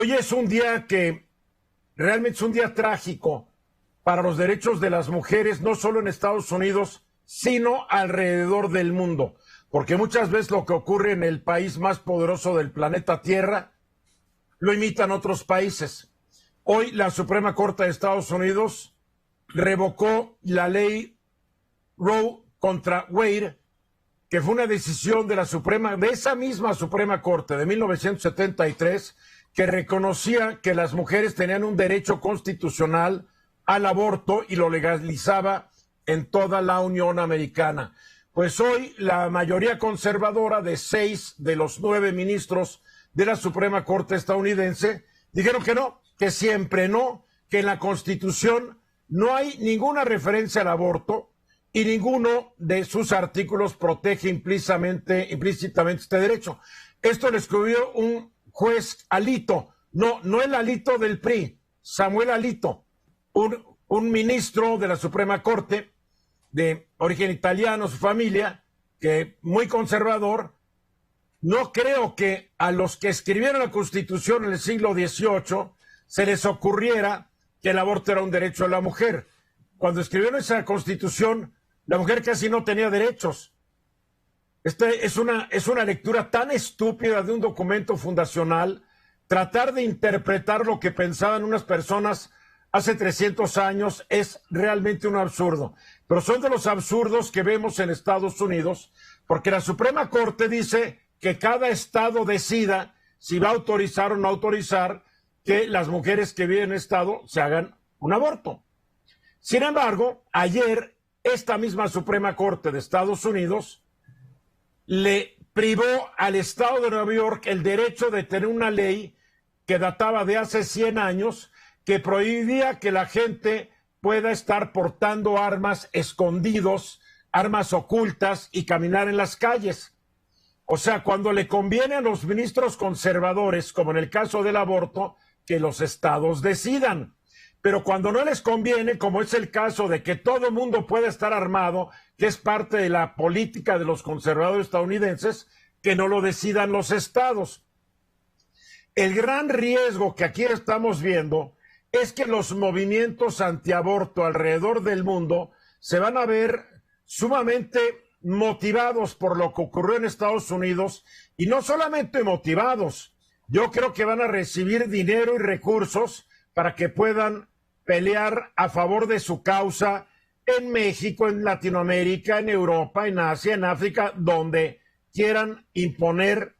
Hoy es un día que realmente es un día trágico para los derechos de las mujeres, no solo en Estados Unidos, sino alrededor del mundo. Porque muchas veces lo que ocurre en el país más poderoso del planeta Tierra lo imitan otros países. Hoy la Suprema Corte de Estados Unidos revocó la ley Roe contra Wade, que fue una decisión de esa misma Suprema Corte de 1973, que reconocía que las mujeres tenían un derecho constitucional al aborto y lo legalizaba en toda la Unión Americana. Pues hoy la mayoría conservadora de 6 de los 9 ministros de la Suprema Corte estadounidense dijeron que no, que siempre no, que en la Constitución no hay ninguna referencia al aborto y ninguno de sus artículos protege implícitamente este derecho. Esto lo escribió un juez Alito, no el Alito del PRI, Samuel Alito, un ministro de la Suprema Corte de origen italiano, su familia, que muy conservador. No creo que a los que escribieron la Constitución en el siglo XVIII se les ocurriera que el aborto era un derecho de la mujer. Cuando escribieron esa Constitución, la mujer casi no tenía derechos. Es una lectura tan estúpida de un documento fundacional, tratar de interpretar lo que pensaban unas personas hace 300 años es realmente un absurdo. Pero son de los absurdos que vemos en Estados Unidos, porque la Suprema Corte dice que cada estado decida si va a autorizar o no autorizar que las mujeres que viven en el estado se hagan un aborto. Sin embargo, ayer esta misma Suprema Corte de Estados Unidos le privó al estado de Nueva York el derecho de tener una ley que databa de hace 100 años que prohibía que la gente pueda estar portando armas escondidos, armas ocultas y caminar en las calles. O sea, cuando le conviene a los ministros conservadores, como en el caso del aborto, que los estados decidan. Pero cuando no les conviene, como es el caso de que todo el mundo pueda estar armado, que es parte de la política de los conservadores estadounidenses, que no lo decidan los estados. El gran riesgo que aquí estamos viendo es que los movimientos antiaborto alrededor del mundo se van a ver sumamente motivados por lo que ocurrió en Estados Unidos, y no solamente motivados, yo creo que van a recibir dinero y recursos para que puedan pelear a favor de su causa en México, en Latinoamérica, en Europa, en Asia, en África, donde quieran imponer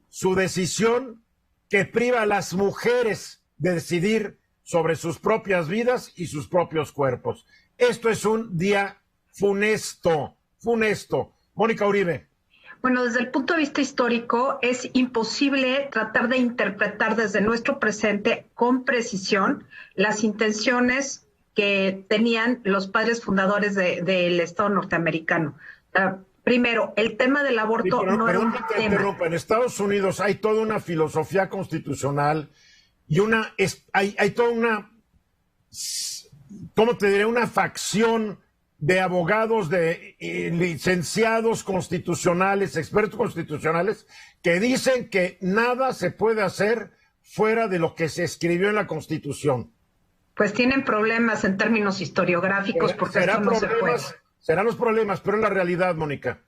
su decisión que priva a las mujeres de decidir sobre sus propias vidas y sus propios cuerpos. Esto es un día funesto. Mónica Uribe. Bueno, desde el punto de vista histórico, es imposible tratar de interpretar desde nuestro presente con precisión las intenciones que tenían los padres fundadores del Estado norteamericano. Primero, el tema del aborto no era un tema. En Estados Unidos hay toda una filosofía constitucional y hay toda una, ¿cómo te diré? Una facción de abogados, de licenciados constitucionales, expertos constitucionales, que dicen que nada se puede hacer fuera de lo que se escribió en la Constitución. Pues tienen problemas en términos historiográficos porque esto no se puede. Serán los problemas, pero es la realidad, Mónica.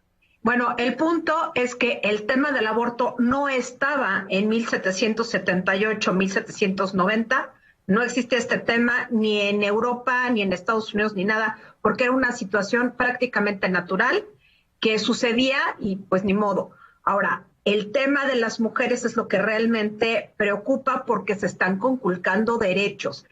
Bueno, el punto es que el tema del aborto no estaba en 1778, 1790. No existía este tema ni en Europa, ni en Estados Unidos, ni nada, porque era una situación prácticamente natural que sucedía y pues ni modo. Ahora, el tema de las mujeres es lo que realmente preocupa porque se están conculcando derechos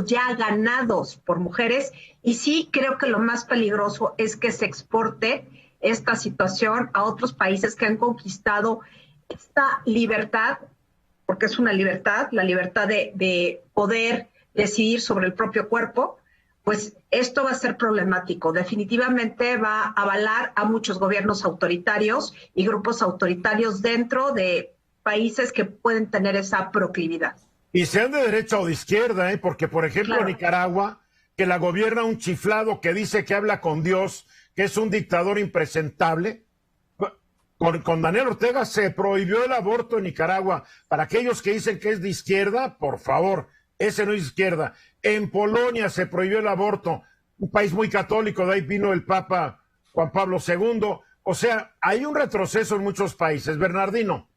ya ganados por mujeres, y sí creo que lo más peligroso es que se exporte esta situación a otros países que han conquistado esta libertad, porque es una libertad, la libertad de poder decidir sobre el propio cuerpo. Pues esto va a ser problemático. Definitivamente va a avalar a muchos gobiernos autoritarios y grupos autoritarios dentro de países que pueden tener esa proclividad. Y sean de derecha o de izquierda, porque por ejemplo claro, Nicaragua, que la gobierna un chiflado que dice que habla con Dios, que es un dictador impresentable, con Daniel Ortega se prohibió el aborto en Nicaragua. Para aquellos que dicen que es de izquierda, por favor, ese no es izquierda. En Polonia se prohibió el aborto, un país muy católico, de ahí vino el Papa Juan Pablo II. O sea, hay un retroceso en muchos países. Bernardino.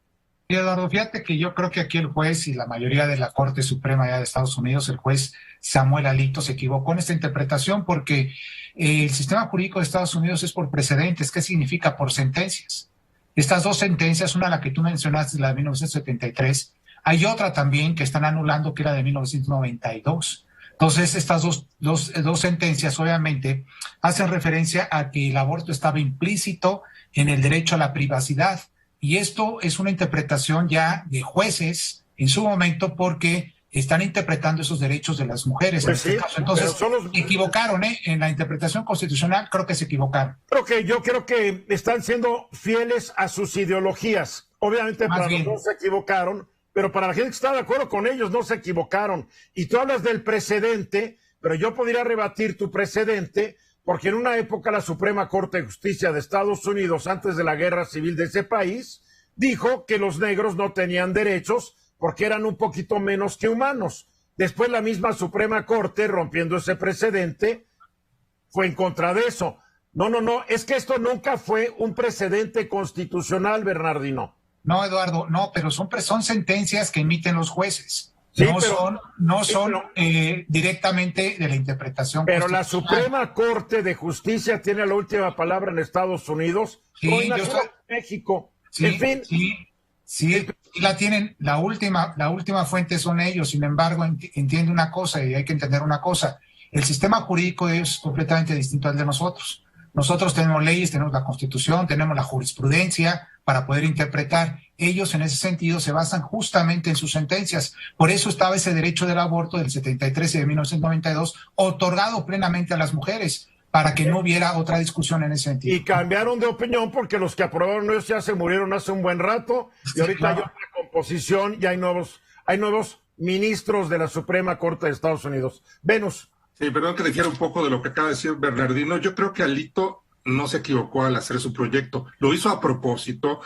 Y Eduardo, fíjate que yo creo que aquí el juez y la mayoría de la Corte Suprema ya de Estados Unidos, el juez Samuel Alito, se equivocó en esta interpretación porque el sistema jurídico de Estados Unidos es por precedentes. ¿Qué significa? Por sentencias. Estas dos sentencias, una la que tú mencionaste, la de 1973, hay otra también que están anulando, que era de 1992. Entonces, estas dos sentencias obviamente hacen referencia a que el aborto estaba implícito en el derecho a la privacidad. Y esto es una interpretación ya de jueces en su momento porque están interpretando esos derechos de las mujeres. Pues en este sí, caso. Entonces, se equivocaron, en la interpretación constitucional creo que se equivocaron. Yo creo que están siendo fieles a sus ideologías. Obviamente para nosotros se equivocaron, pero para la gente que está de acuerdo con ellos no se equivocaron. Y tú hablas del precedente, pero yo podría rebatir tu precedente, porque en una época la Suprema Corte de Justicia de Estados Unidos, antes de la guerra civil de ese país, dijo que los negros no tenían derechos porque eran un poquito menos que humanos. Después la misma Suprema Corte, rompiendo ese precedente, fue en contra de eso. No, es que esto nunca fue un precedente constitucional, Bernardino. No, Eduardo, no, pero son sentencias que emiten los jueces. Sí, no son directamente de la interpretación. Pero la Suprema Corte de Justicia tiene la última palabra en Estados Unidos, sí, en México. Sí, en fin. Sí, la tienen, la última fuente son ellos. Sin embargo, entiende una cosa y hay que entender una cosa. El sistema jurídico es completamente distinto al de nosotros. Nosotros tenemos leyes, tenemos la Constitución, tenemos la jurisprudencia para poder interpretar. Ellos en ese sentido se basan justamente en sus sentencias. Por eso estaba ese derecho del aborto del 73 y de 1992 otorgado plenamente a las mujeres, para que no hubiera otra discusión en ese sentido. Y cambiaron de opinión porque los que aprobaron eso ya se murieron hace un buen rato y ahorita hay otra composición y hay nuevos ministros de la Suprema Corte de Estados Unidos. Venus. Sí, perdón que difiera un poco de lo que acaba de decir Bernardino. Yo creo que Alito no se equivocó al hacer su proyecto. Lo hizo a propósito,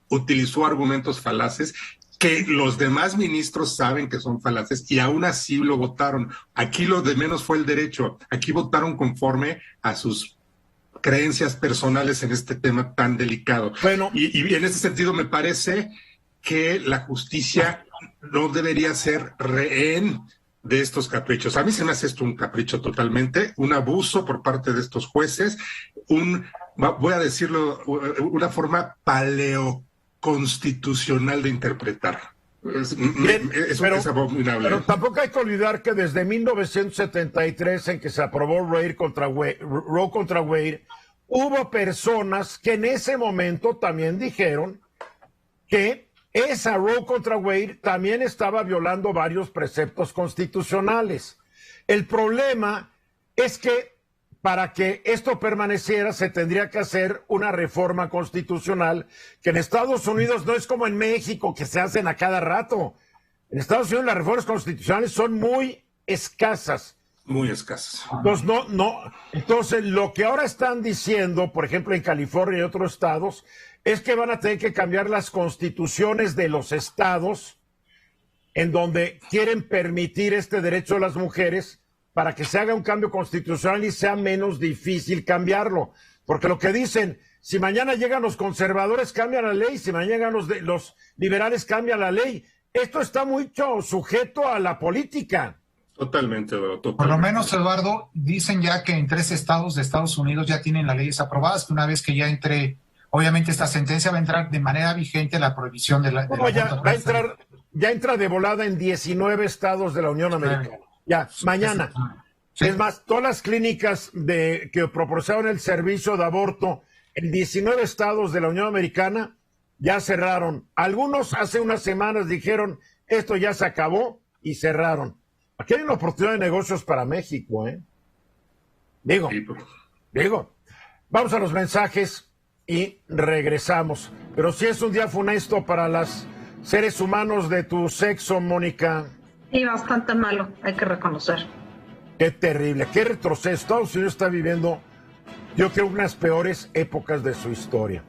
utilizó argumentos falaces que los demás ministros saben que son falaces y aún así lo votaron. Aquí lo de menos fue el derecho. Aquí votaron conforme a sus creencias personales en este tema tan delicado. Bueno, y en ese sentido me parece que la justicia no debería ser rehén de estos caprichos. A mí se me hace esto un capricho totalmente, un abuso por parte de estos jueces, voy a decirlo, una forma paleoconstitucional de interpretar. Es abominable. Pero tampoco hay que olvidar que desde 1973, en que se aprobó Roe contra Wade, hubo personas que en ese momento también dijeron que esa Roe contra Wade también estaba violando varios preceptos constitucionales. El problema es que para que esto permaneciera se tendría que hacer una reforma constitucional que en Estados Unidos no es como en México, que se hacen a cada rato. En Estados Unidos las reformas constitucionales son muy escasas. Muy escasas. Entonces, Entonces, lo que ahora están diciendo, por ejemplo, en California y otros estados, es que van a tener que cambiar las constituciones de los estados en donde quieren permitir este derecho a las mujeres para que se haga un cambio constitucional y sea menos difícil cambiarlo. Porque lo que dicen, si mañana llegan los conservadores, cambian la ley, si mañana llegan los liberales, cambian la ley. Esto está mucho sujeto a la política. Totalmente, totalmente. Por lo menos, Eduardo, dicen ya que en 3 estados de Estados Unidos ya tienen las leyes aprobadas, que una vez que ya entre, obviamente esta sentencia va a entrar de manera vigente la prohibición de la... Ya entra de volada en 19 estados de la Unión Americana. Ya, mañana. Sí. Es más, todas las clínicas que proporcionan el servicio de aborto en 19 estados de la Unión Americana ya cerraron. Algunos hace unas semanas dijeron, esto ya se acabó y cerraron. Aquí hay una oportunidad de negocios para México, ¿eh? Digo, vamos a los mensajes y regresamos. Pero sí es un día funesto para los seres humanos de tu sexo, Mónica. Sí, bastante malo, hay que reconocer. Qué terrible, qué retroceso. Estados Unidos está viviendo, yo creo, unas peores épocas de su historia.